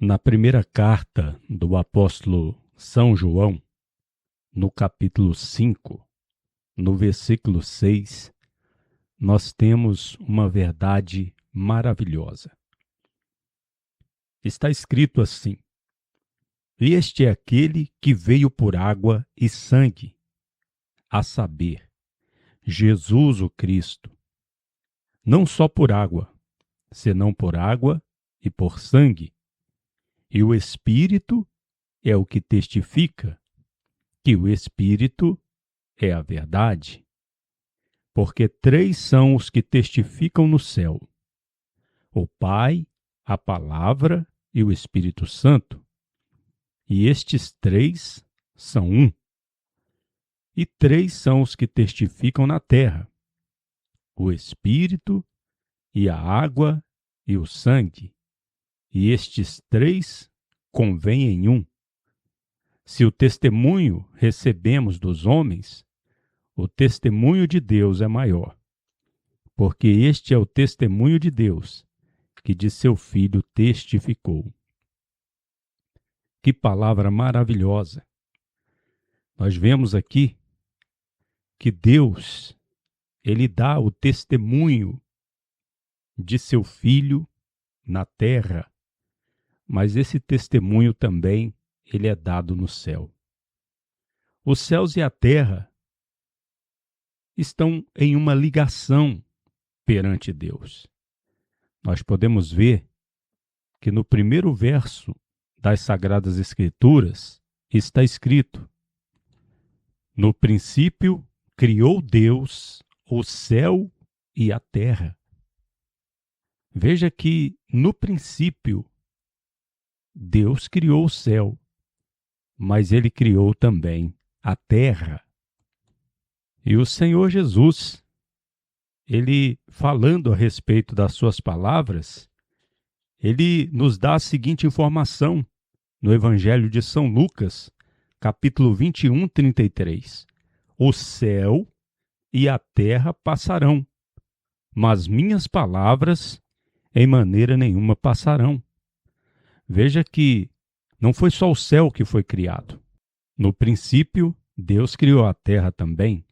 Na primeira carta do apóstolo São João, no capítulo 5, no versículo 6, nós temos uma verdade maravilhosa. Está escrito assim: Este é aquele que veio por água e sangue, a saber, Jesus o Cristo. Não só por água, senão por água e por sangue. E o Espírito é o que testifica que o Espírito é a verdade. Porque três são os que testificam no céu: o Pai, a Palavra e o Espírito Santo. E estes três são um. E três são os que testificam na terra: o Espírito e a água e o sangue. E estes três convêm em um. Se o testemunho recebemos dos homens, o testemunho de Deus é maior, porque este é o testemunho de Deus, que de seu Filho testificou. Que palavra maravilhosa! Nós vemos aqui que Deus, Ele dá o testemunho de seu Filho na terra, mas esse testemunho também, ele é dado no céu. Os céus e a terra estão em uma ligação perante Deus. Nós podemos ver que no primeiro verso das Sagradas Escrituras está escrito: No princípio criou Deus o céu e a terra. Veja que no princípio Deus criou o céu, mas Ele criou também a terra. E o Senhor Jesus, Ele falando a respeito das suas palavras, Ele nos dá a seguinte informação no Evangelho de São Lucas, capítulo 21, 33. O céu e a terra passarão, mas minhas palavras em maneira nenhuma passarão. Veja que não foi só o céu que foi criado. No princípio, Deus criou a terra também.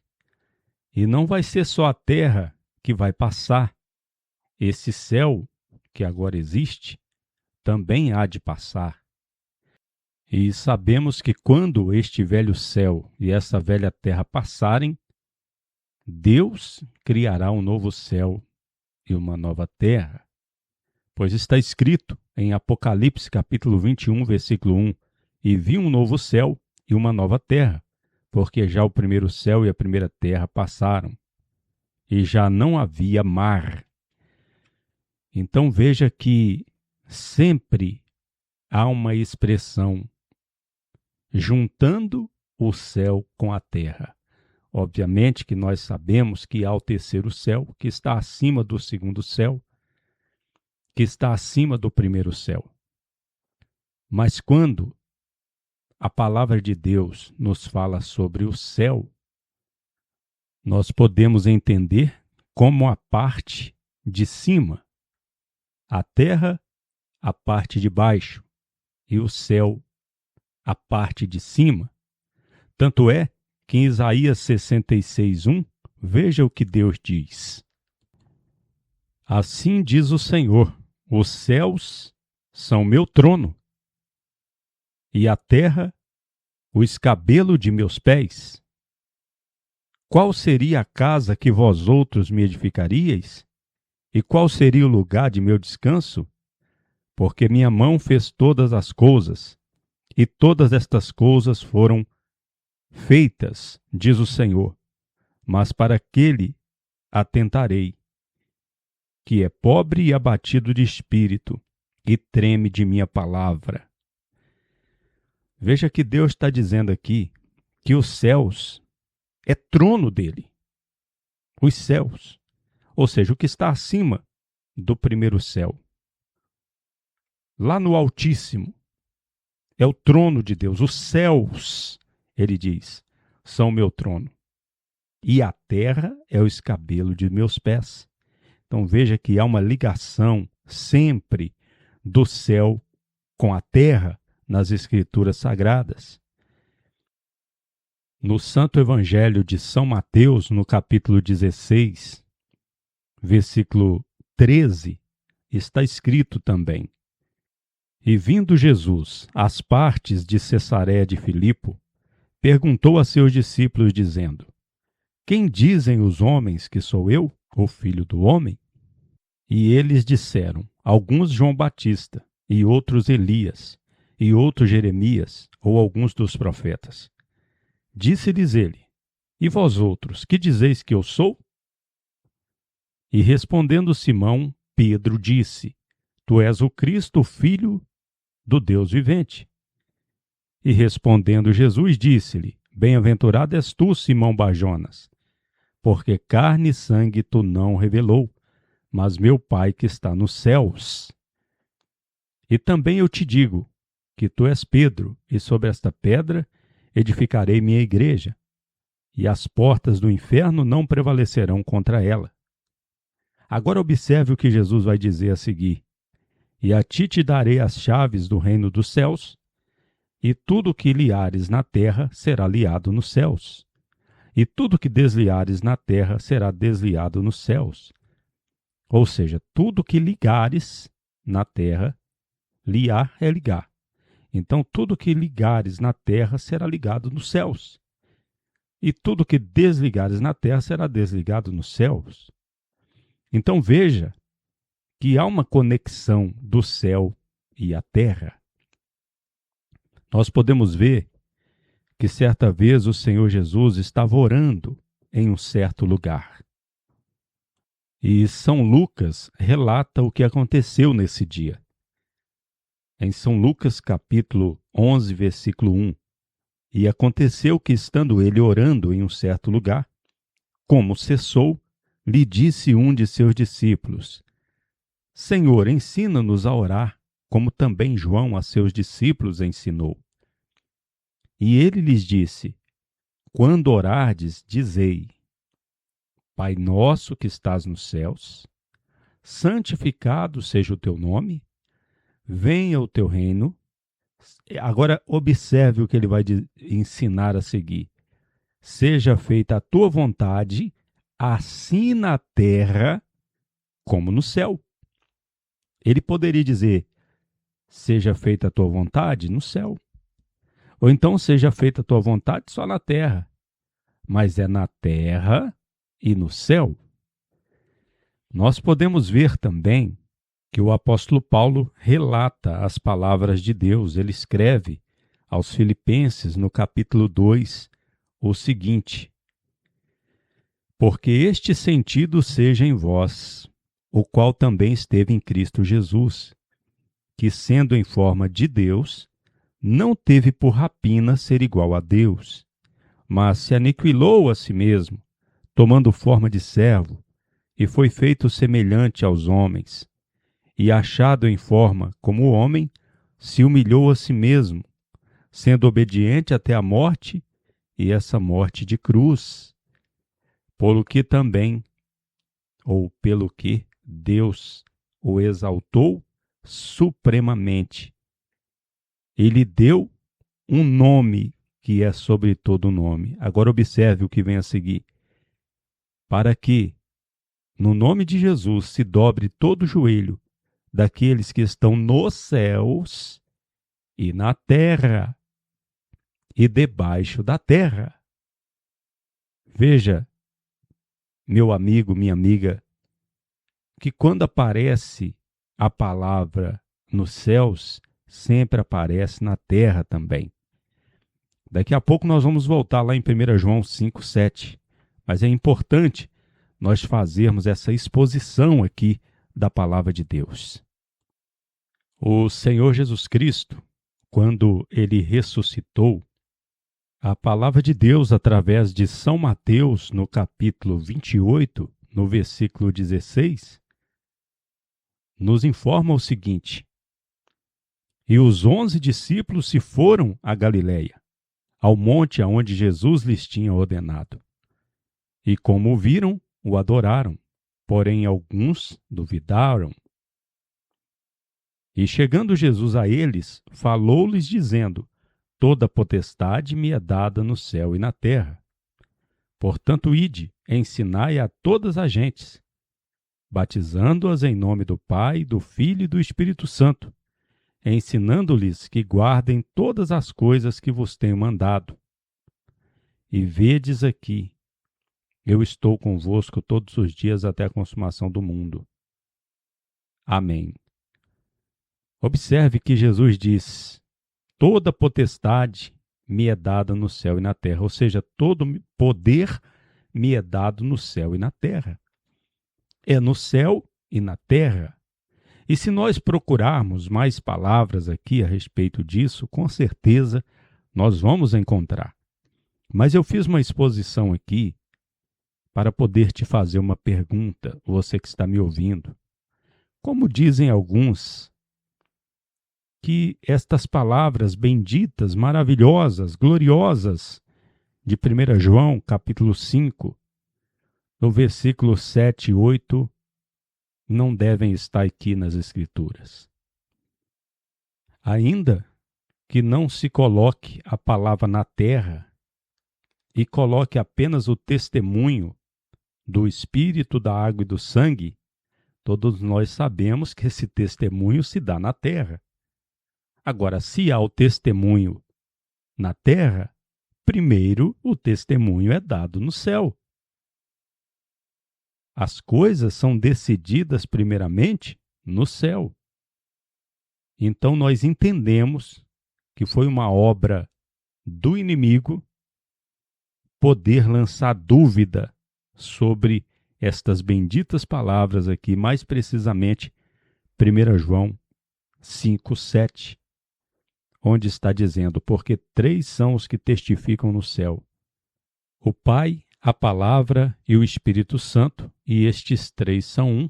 E não vai ser só a terra que vai passar. Esse céu que agora existe também há de passar. E sabemos que quando este velho céu e essa velha terra passarem, Deus criará um novo céu e uma nova terra. Pois está escrito em Apocalipse capítulo 21, versículo 1: E vi um novo céu e uma nova terra, porque já o primeiro céu e a primeira terra passaram, e já não havia mar. Então veja que sempre há uma expressão juntando o céu com a terra. Obviamente que nós sabemos que há o terceiro céu, que está acima do segundo céu, que está acima do primeiro céu. Mas quando a palavra de Deus nos fala sobre o céu, nós podemos entender como a parte de cima, a terra, a parte de baixo, e o céu, a parte de cima. Tanto é que em Isaías 66, 1, veja o que Deus diz: Assim diz o Senhor: os céus são meu trono, e a terra o escabelo de meus pés. Qual seria a casa que vós outros me edificaríeis? E qual seria o lugar de meu descanso? Porque minha mão fez todas as coisas, e todas estas coisas foram feitas, diz o Senhor. Mas para aquele atentarei, que é pobre e abatido de espírito, e treme de minha palavra. Veja que Deus está dizendo aqui que os céus é trono dele. Os céus, ou seja, o que está acima do primeiro céu. Lá no Altíssimo, é o trono de Deus. Os céus, ele diz, são meu trono. E a terra é o escabelo de meus pés. Então veja que há uma ligação sempre do céu com a terra nas Escrituras Sagradas. No Santo Evangelho de São Mateus, no capítulo 16, versículo 13, está escrito também: E vindo Jesus às partes de Cesareia de Filipo, perguntou a seus discípulos, dizendo: Quem dizem os homens que sou eu, o Filho do Homem? E eles disseram: alguns João Batista, e outros Elias, e outros Jeremias, ou alguns dos profetas. Disse-lhes ele: E vós outros, que dizeis que eu sou? E respondendo Simão, Pedro disse: Tu és o Cristo, o Filho do Deus vivente. E respondendo Jesus, disse-lhe: Bem-aventurado és tu, Simão Barjonas, porque carne e sangue tu não revelou, mas meu Pai que está nos céus. E também eu te digo que tu és Pedro, e sobre esta pedra edificarei minha igreja, e as portas do inferno não prevalecerão contra ela. Agora observe o que Jesus vai dizer a seguir: E a ti te darei as chaves do reino dos céus, e tudo que liares na terra será liado nos céus, e tudo que desliares na terra será desliado nos céus. Ou seja, tudo que ligares na terra, liar é ligar. Então, tudo que ligares na terra será ligado nos céus. E tudo que desligares na terra será desligado nos céus. Então, veja que há uma conexão do céu e a terra. Nós podemos ver que certa vez o Senhor Jesus estava orando em um certo lugar. E São Lucas relata o que aconteceu nesse dia. Em São Lucas capítulo 11, versículo 1. E aconteceu que, estando ele orando em um certo lugar, como cessou, lhe disse um de seus discípulos: Senhor, ensina-nos a orar, como também João a seus discípulos ensinou. E ele lhes disse: Quando orardes, dizei: Pai nosso que estás nos céus, santificado seja o teu nome, venha o teu reino. Agora observe o que ele vai ensinar a seguir. Seja feita a tua vontade, assim na terra como no céu. Ele poderia dizer: seja feita a tua vontade no céu. Ou então seja feita a tua vontade só na terra. Mas é na terra e no céu. Nós podemos ver também que o apóstolo Paulo relata as palavras de Deus. Ele escreve aos Filipenses, no capítulo 2, o seguinte: Porque este sentido seja em vós, o qual também esteve em Cristo Jesus, que, sendo em forma de Deus, não teve por rapina ser igual a Deus, mas se aniquilou a si mesmo, tomando forma de servo, e foi feito semelhante aos homens. E achado em forma como homem, se humilhou a si mesmo, sendo obediente até a morte, e essa morte de cruz. Pelo que Deus o exaltou supremamente. Ele deu um nome que é sobre todo nome. Agora observe o que vem a seguir. Para que, no nome de Jesus, se dobre todo o joelho daqueles que estão nos céus e na terra e debaixo da terra. Veja, meu amigo, minha amiga, que quando aparece a palavra nos céus, sempre aparece na terra também. Daqui a pouco nós vamos voltar lá em 1 João 5,7. Mas é importante nós fazermos essa exposição aqui da palavra de Deus. O Senhor Jesus Cristo, quando ele ressuscitou, a palavra de Deus, através de São Mateus, no capítulo 28, no versículo 16, nos informa o seguinte: E os 11 discípulos se foram a Galiléia, ao monte aonde Jesus lhes tinha ordenado. E como o viram, o adoraram, porém alguns duvidaram. E chegando Jesus a eles, falou-lhes dizendo: Toda potestade me é dada no céu e na terra. Portanto, ide, ensinai a todas as gentes, batizando-as em nome do Pai, do Filho e do Espírito Santo, ensinando-lhes que guardem todas as coisas que vos tenho mandado. E vedes aqui, eu estou convosco todos os dias até a consumação do mundo. Amém. Observe que Jesus diz: toda potestade me é dada no céu e na terra, ou seja, todo poder me é dado no céu e na terra. É no céu e na terra. E se nós procurarmos mais palavras aqui a respeito disso, com certeza nós vamos encontrar. Mas eu fiz uma exposição aqui para poder te fazer uma pergunta, você que está me ouvindo. Como dizem alguns, que estas palavras benditas, maravilhosas, gloriosas de 1 João, capítulo 5, no versículo 7 e 8, não devem estar aqui nas Escrituras. Ainda que não se coloque a palavra na terra e coloque apenas o testemunho do Espírito, da água e do sangue, todos nós sabemos que esse testemunho se dá na terra. Agora, se há o testemunho na terra, primeiro o testemunho é dado no céu. As coisas são decididas primeiramente no céu. Então nós entendemos que foi uma obra do inimigo poder lançar dúvida sobre estas benditas palavras aqui, mais precisamente 1 João 5:7. Onde está dizendo: porque 3 são os que testificam no céu, o Pai, a Palavra e o Espírito Santo, e estes 3 são um.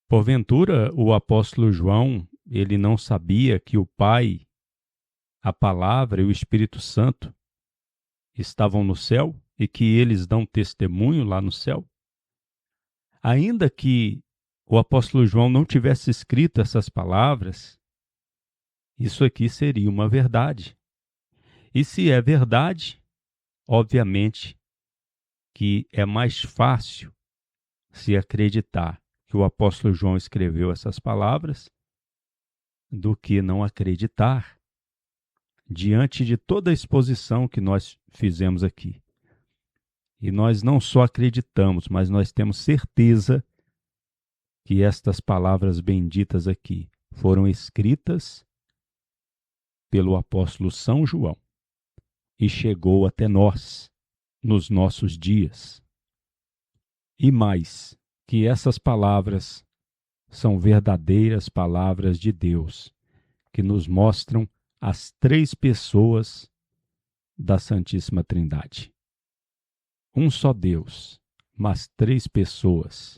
Porventura, o apóstolo João, ele não sabia que o Pai, a Palavra e o Espírito Santo estavam no céu e que eles dão testemunho lá no céu? Ainda que o apóstolo João não tivesse escrito essas palavras, isso aqui seria uma verdade. E se é verdade, obviamente que é mais fácil se acreditar que o apóstolo João escreveu essas palavras do que não acreditar diante de toda a exposição que nós fizemos aqui. E nós não só acreditamos, mas nós temos certeza que estas palavras benditas aqui foram escritas pelo apóstolo São João e chegou até nós nos nossos dias. E mais, que essas palavras são verdadeiras palavras de Deus, que nos mostram as 3 pessoas da Santíssima Trindade. Um só Deus, mas 3 pessoas.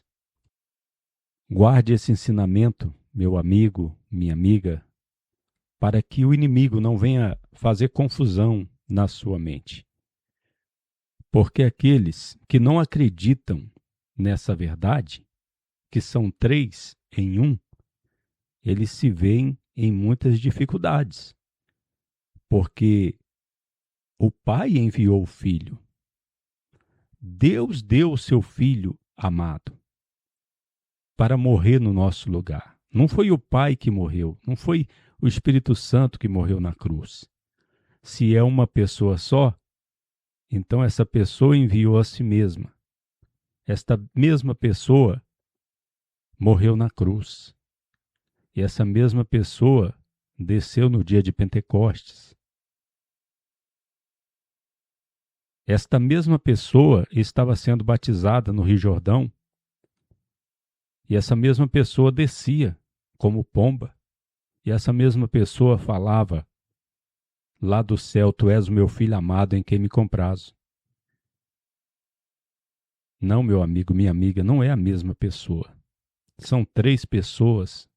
Guarde esse ensinamento, meu amigo, minha amiga, para que o inimigo não venha fazer confusão na sua mente. Porque aqueles que não acreditam nessa verdade, que são 3 em 1, eles se veem em muitas dificuldades. Porque o Pai enviou o Filho. Deus deu o seu Filho amado para morrer no nosso lugar. Não foi o Pai que morreu, não foi o Espírito Santo que morreu na cruz. Se é uma pessoa só, então essa pessoa enviou a si mesma. Esta mesma pessoa morreu na cruz. E essa mesma pessoa desceu no dia de Pentecostes. Esta mesma pessoa estava sendo batizada no Rio Jordão. E essa mesma pessoa descia como pomba. E essa mesma pessoa falava lá do céu: tu és o meu filho amado em quem me comprazo. Não, meu amigo, minha amiga, não é a mesma pessoa. São 3 pessoas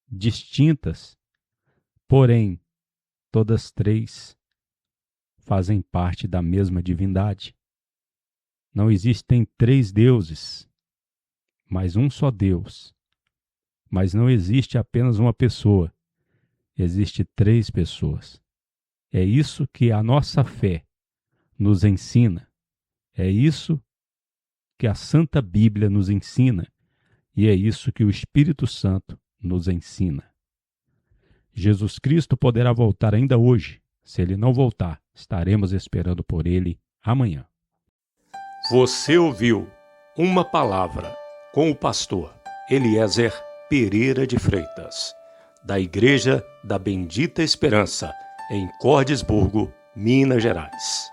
distintas, porém, todas 3 fazem parte da mesma divindade. Não existem 3 deuses, mas um só Deus. Mas não existe apenas uma pessoa, existe 3 pessoas. É isso que a nossa fé nos ensina. É isso que a Santa Bíblia nos ensina. E é isso que o Espírito Santo nos ensina. Jesus Cristo poderá voltar ainda hoje. Se ele não voltar, estaremos esperando por ele amanhã. Você ouviu uma palavra com o pastor Eliezer Pereira de Freitas, da Igreja da Bendita Esperança, em Cordisburgo, Minas Gerais.